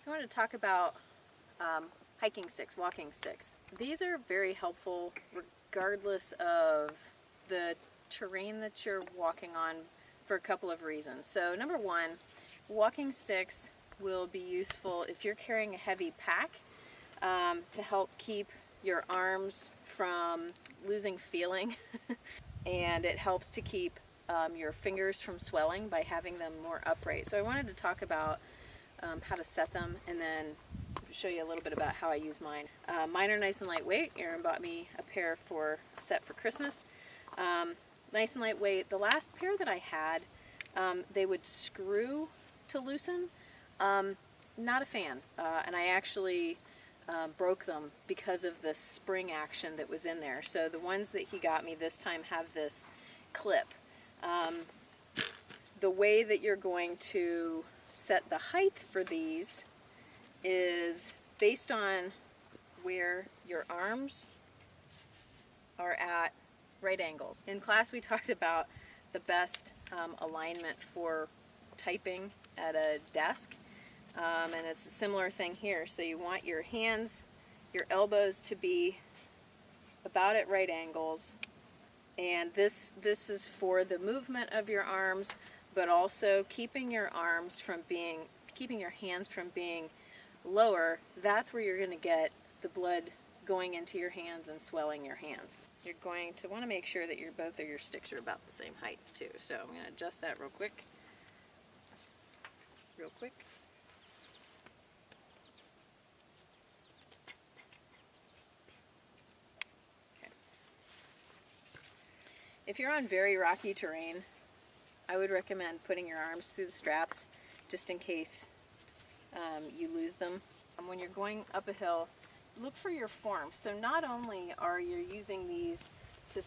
So I want to talk about hiking sticks, walking sticks. These are very helpful regardless of the terrain that you're walking on for a couple of reasons. So number one, walking sticks will be useful if you're carrying a heavy pack to help keep your arms from losing feeling and it helps to keep your fingers from swelling by having them more upright. So I wanted to talk about how to set them and then show you a little bit about how I use mine. Mine are nice and lightweight. Erin bought me a pair for set for Christmas. Nice and lightweight. The last pair that I had, they would screw to loosen. Not a fan, and I actually broke them because of the spring action that was in there. So the ones that he got me this time have this clip. The way that you're going to set the height for these is based on where your arms are at right angles. In class we talked about the best alignment for typing at a desk, and it's a similar thing here. So you want your hands, your elbows to be about at right angles, and this is for the movement of your arms, but also keeping your hands from being lower. That's where you're going to get the blood going into your hands and swelling your hands. You're going to want to make sure that both of your sticks are about the same height too. So I'm going to adjust that real quick. Okay. If you're on very rocky terrain, I would recommend putting your arms through the straps just in case you lose them. When you're going up a hill, look for your form. So not only are you using these to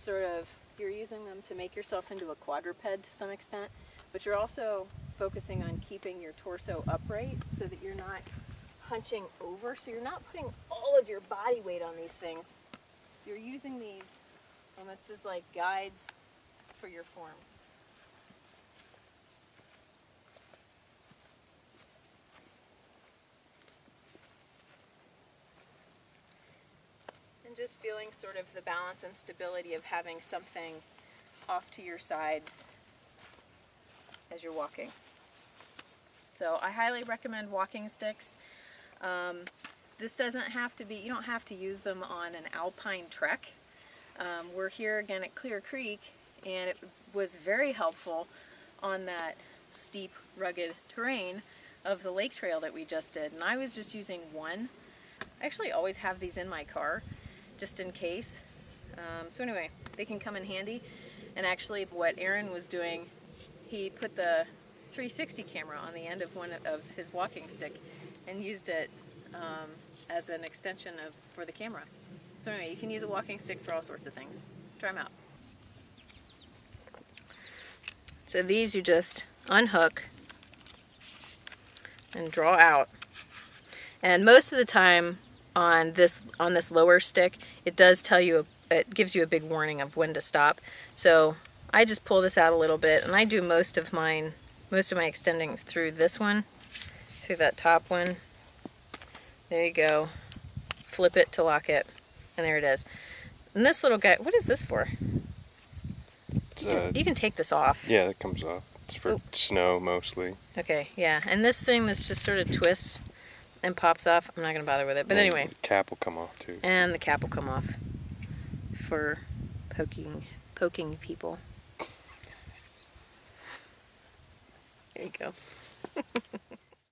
you're using them to make yourself into a quadruped to some extent, but you're also focusing on keeping your torso upright so that you're not hunching over. So you're not putting all of your body weight on these things. You're using these almost as like guides for your form. And just feeling sort of the balance and stability of having something off to your sides as you're walking. So I highly recommend walking sticks. This doesn't have to be, you don't have to use them on an alpine trek. We're here again at Clear Creek, and it was very helpful on that steep, rugged terrain of the lake trail that we just did. And I was just using one. I actually always have these in my car, just in case. So anyway, they can come in handy. And actually what Erin was doing, he put the 360 camera on the end of one of his walking stick and used it as an extension for the camera. So anyway, you can use a walking stick for all sorts of things. Try them out. So these you just unhook and draw out. And most of the time on this lower stick, it does tell you, it gives you a big warning of when to stop. So I just pull this out a little bit, and I do most of my extending through this one, through that top one. There you go. Flip it to lock it, and there it is. And this little guy, what is this for? You can take this off. Yeah, it comes off. It's for snow mostly. Okay, yeah. And this thing, this just sort of twists and pops off. I'm not going to bother with it. But anyway. The cap will come off too. And the cap will come off for poking people. There you go.